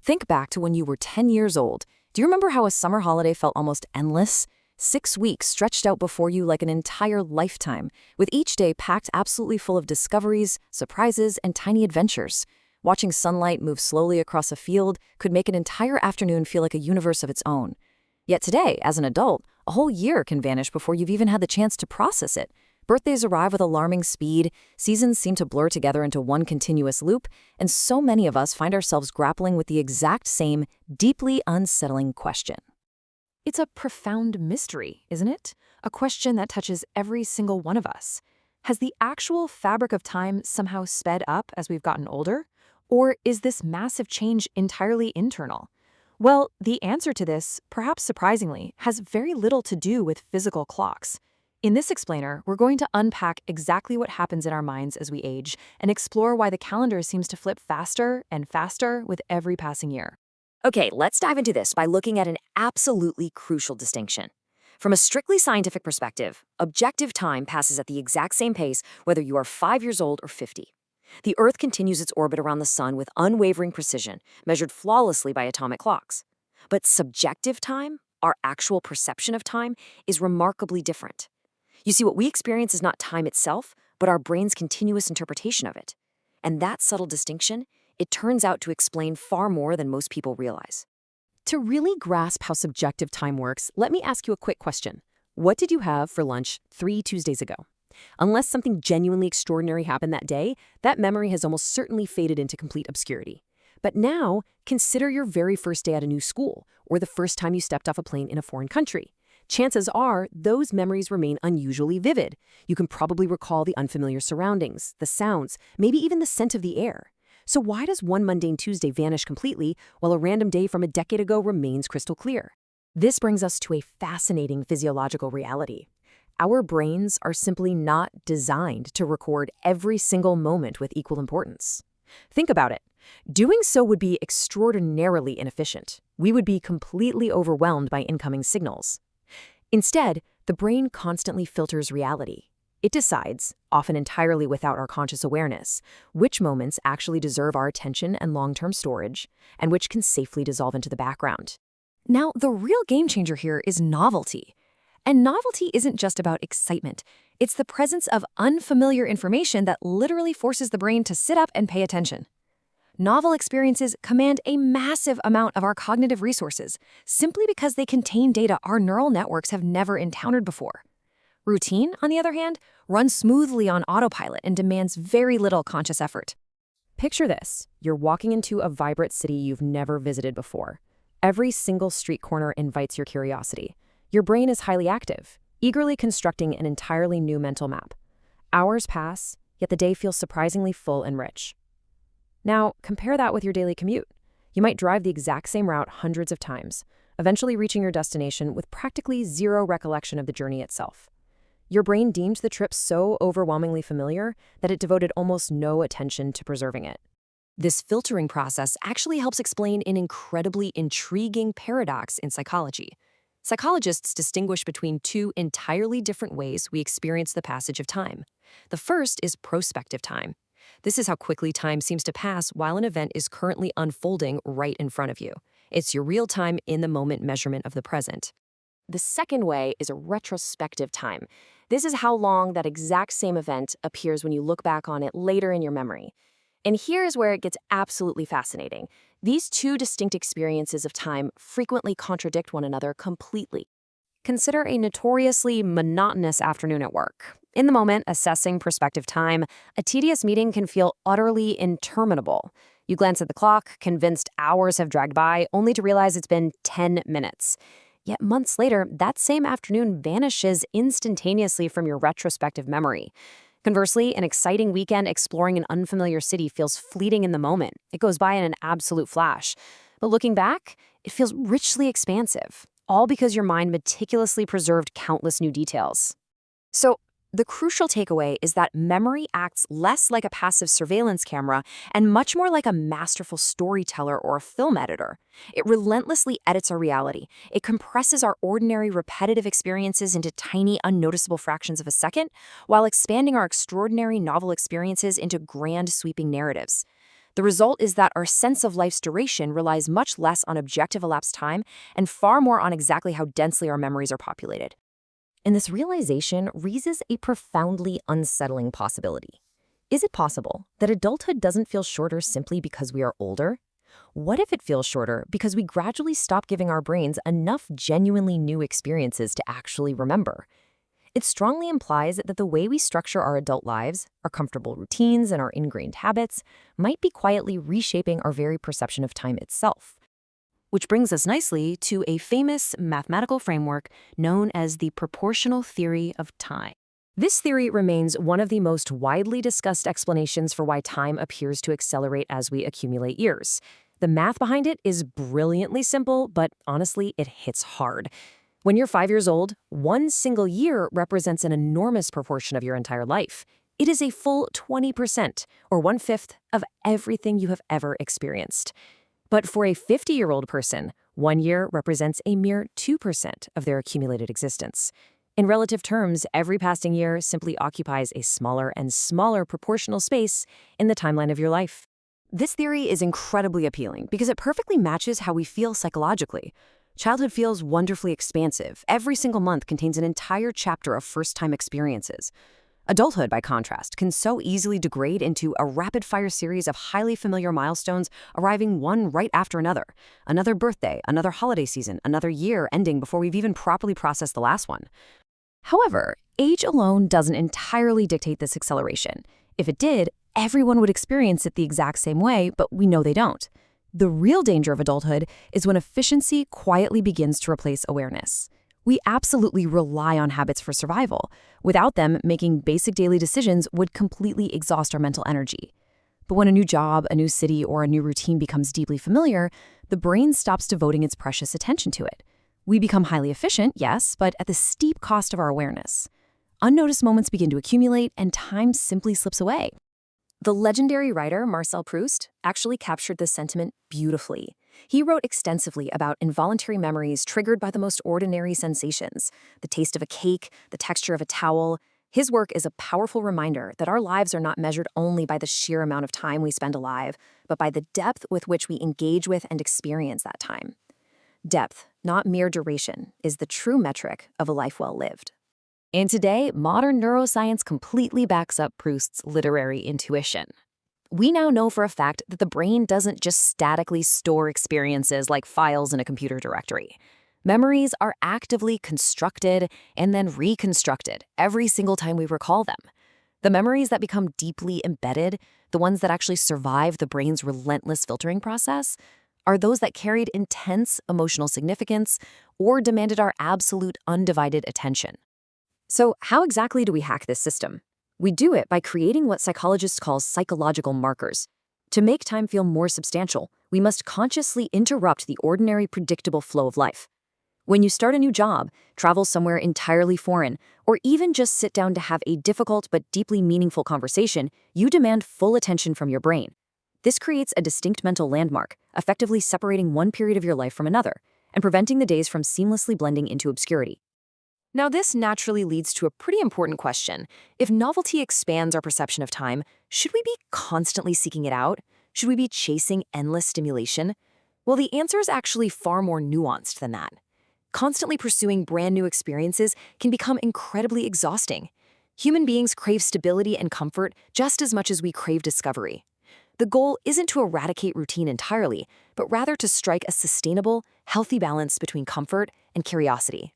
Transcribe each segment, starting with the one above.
Think back to when you were 10 years old. Do you remember how a summer holiday felt almost endless? 6 weeks stretched out before you like an entire lifetime, with each day packed absolutely full of discoveries, surprises, and tiny adventures. Watching sunlight move slowly across a field could make an entire afternoon feel like a universe of its own. Yet today, as an adult, a whole year can vanish before you've even had the chance to process it. Birthdays arrive with alarming speed, seasons seem to blur together into one continuous loop, and so many of us find ourselves grappling with the exact same, deeply unsettling question. It's a profound mystery, isn't it? A question that touches every single one of us. Has the actual fabric of time somehow sped up as we've gotten older? Or is this massive change entirely internal? Well, the answer to this, perhaps surprisingly, has very little to do with physical clocks. In this explainer, we're going to unpack exactly what happens in our minds as we age and explore why the calendar seems to flip faster and faster with every passing year. Okay, let's dive into this by looking at an absolutely crucial distinction. From a strictly scientific perspective, objective time passes at the exact same pace whether you are 5 years old or 50. The Earth continues its orbit around the Sun with unwavering precision, measured flawlessly by atomic clocks. But subjective time, our actual perception of time, is remarkably different. You see, what we experience is not time itself, but our brain's continuous interpretation of it. And that subtle distinction, it turns out to explain far more than most people realize. To really grasp how subjective time works, let me ask you a quick question. What did you have for lunch 3 Tuesdays ago? Unless something genuinely extraordinary happened that day, that memory has almost certainly faded into complete obscurity. But now, consider your very first day at a new school, or the first time you stepped off a plane in a foreign country. Chances are, those memories remain unusually vivid. You can probably recall the unfamiliar surroundings, the sounds, maybe even the scent of the air. So why does one mundane Tuesday vanish completely, while a random day from a decade ago remains crystal clear? This brings us to a fascinating physiological reality. Our brains are simply not designed to record every single moment with equal importance. Think about it. Doing so would be extraordinarily inefficient. We would be completely overwhelmed by incoming signals. Instead, the brain constantly filters reality. It decides, often entirely without our conscious awareness, which moments actually deserve our attention and long-term storage, and which can safely dissolve into the background. Now, the real game changer here is novelty. And novelty isn't just about excitement. It's the presence of unfamiliar information that literally forces the brain to sit up and pay attention. Novel experiences command a massive amount of our cognitive resources, simply because they contain data our neural networks have never encountered before. Routine, on the other hand, runs smoothly on autopilot and demands very little conscious effort. Picture this. You're walking into a vibrant city you've never visited before. Every single street corner invites your curiosity. Your brain is highly active, eagerly constructing an entirely new mental map. Hours pass, yet the day feels surprisingly full and rich. Now, compare that with your daily commute. You might drive the exact same route hundreds of times, eventually reaching your destination with practically zero recollection of the journey itself. Your brain deemed the trip so overwhelmingly familiar that it devoted almost no attention to preserving it. This filtering process actually helps explain an incredibly intriguing paradox in psychology. Psychologists distinguish between two entirely different ways we experience the passage of time. The first is prospective time. This is how quickly time seems to pass while an event is currently unfolding right in front of you. It's your real-time, in-the-moment measurement of the present. The second way is a retrospective time. This is how long that exact same event appears when you look back on it later in your memory. And here's where it gets absolutely fascinating. These two distinct experiences of time frequently contradict one another completely. Consider a notoriously monotonous afternoon at work. In the moment, assessing prospective time, a tedious meeting can feel utterly interminable. You glance at the clock, convinced hours have dragged by, only to realize it's been 10 minutes. Yet months later, that same afternoon vanishes instantaneously from your retrospective memory. Conversely, an exciting weekend exploring an unfamiliar city feels fleeting in the moment. It goes by in an absolute flash. But looking back, it feels richly expansive, all because your mind meticulously preserved countless new details. So, the crucial takeaway is that memory acts less like a passive surveillance camera and much more like a masterful storyteller or a film editor. It relentlessly edits our reality. It compresses our ordinary, repetitive experiences into tiny, unnoticeable fractions of a second, while expanding our extraordinary novel experiences into grand, sweeping narratives. The result is that our sense of life's duration relies much less on objective elapsed time and far more on exactly how densely our memories are populated. And this realization raises a profoundly unsettling possibility. Is it possible that adulthood doesn't feel shorter simply because we are older? What if it feels shorter because we gradually stop giving our brains enough genuinely new experiences to actually remember? It strongly implies that the way we structure our adult lives, our comfortable routines, and our ingrained habits might be quietly reshaping our very perception of time itself. Which brings us nicely to a famous mathematical framework known as the proportional theory of time. This theory remains one of the most widely discussed explanations for why time appears to accelerate as we accumulate years. The math behind it is brilliantly simple, but honestly, it hits hard. When you're 5 years old, one single year represents an enormous proportion of your entire life. It is a full 20%, or 1/5 of everything you have ever experienced. But for a 50-year-old person, 1 year represents a mere 2% of their accumulated existence. In relative terms, every passing year simply occupies a smaller and smaller proportional space in the timeline of your life. This theory is incredibly appealing because it perfectly matches how we feel psychologically. Childhood feels wonderfully expansive. Every single month contains an entire chapter of first-time experiences. Adulthood, by contrast, can so easily degrade into a rapid-fire series of highly familiar milestones arriving one right after another. Another birthday, another holiday season, another year ending before we've even properly processed the last one. However, age alone doesn't entirely dictate this acceleration. If it did, everyone would experience it the exact same way, but we know they don't. The real danger of adulthood is when efficiency quietly begins to replace awareness. We absolutely rely on habits for survival. Without them, making basic daily decisions would completely exhaust our mental energy. But when a new job, a new city, or a new routine becomes deeply familiar, the brain stops devoting its precious attention to it. We become highly efficient, yes, but at the steep cost of our awareness. Unnoticed moments begin to accumulate, and time simply slips away. The legendary writer Marcel Proust actually captured this sentiment beautifully. He wrote extensively about involuntary memories triggered by the most ordinary sensations, the taste of a cake, the texture of a towel. His work is a powerful reminder that our lives are not measured only by the sheer amount of time we spend alive, but by the depth with which we engage with and experience that time. Depth, not mere duration, is the true metric of a life well lived. And today, modern neuroscience completely backs up Proust's literary intuition. We now know for a fact that the brain doesn't just statically store experiences like files in a computer directory. Memories are actively constructed and then reconstructed every single time we recall them. The memories that become deeply embedded, the ones that actually survive the brain's relentless filtering process, are those that carried intense emotional significance or demanded our absolute undivided attention. So how exactly do we hack this system? We do it by creating what psychologists call psychological markers. To make time feel more substantial, we must consciously interrupt the ordinary, predictable flow of life. When you start a new job, travel somewhere entirely foreign, or even just sit down to have a difficult but deeply meaningful conversation, you demand full attention from your brain. This creates a distinct mental landmark, effectively separating one period of your life from another, and preventing the days from seamlessly blending into obscurity. Now, this naturally leads to a pretty important question. If novelty expands our perception of time, should we be constantly seeking it out? Should we be chasing endless stimulation? Well, the answer is actually far more nuanced than that. Constantly pursuing brand new experiences can become incredibly exhausting. Human beings crave stability and comfort just as much as we crave discovery. The goal isn't to eradicate routine entirely, but rather to strike a sustainable, healthy balance between comfort and curiosity.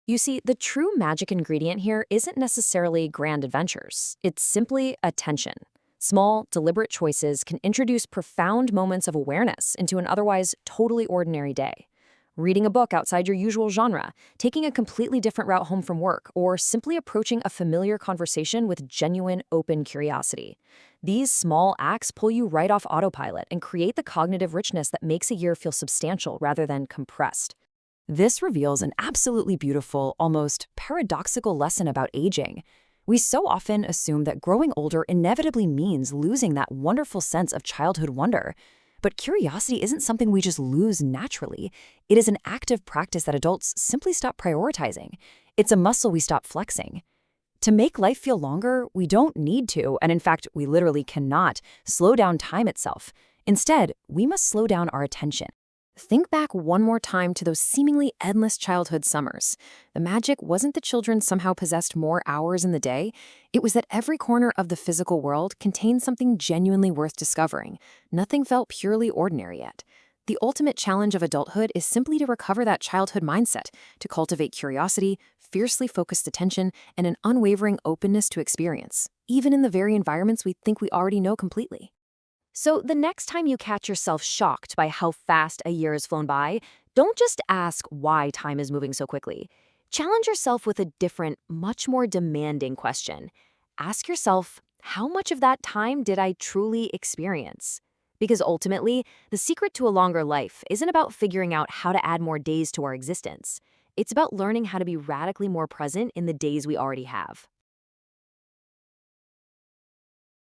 You see, the true magic ingredient here isn't necessarily grand adventures. It's simply attention. Small, deliberate choices can introduce profound moments of awareness into an otherwise totally ordinary day. Reading a book outside your usual genre, taking a completely different route home from work, or simply approaching a familiar conversation with genuine, open curiosity. These small acts pull you right off autopilot and create the cognitive richness that makes a year feel substantial rather than compressed. This reveals an absolutely beautiful, almost paradoxical lesson about aging. We so often assume that growing older inevitably means losing that wonderful sense of childhood wonder. But curiosity isn't something we just lose naturally. It is an active practice that adults simply stop prioritizing. It's a muscle we stop flexing. To make life feel longer, we don't need to, and in fact, we literally cannot, slow down time itself. Instead, we must slow down our attention. Think back one more time to those seemingly endless childhood summers. The magic wasn't that children somehow possessed more hours in the day. It was that every corner of the physical world contained something genuinely worth discovering. Nothing felt purely ordinary yet. The ultimate challenge of adulthood is simply to recover that childhood mindset, to cultivate curiosity, fiercely focused attention, and an unwavering openness to experience, even in the very environments we think we already know completely. So the next time you catch yourself shocked by how fast a year has flown by, don't just ask why time is moving so quickly. Challenge yourself with a different, much more demanding question. Ask yourself, how much of that time did I truly experience? Because ultimately, the secret to a longer life isn't about figuring out how to add more days to our existence. It's about learning how to be radically more present in the days we already have.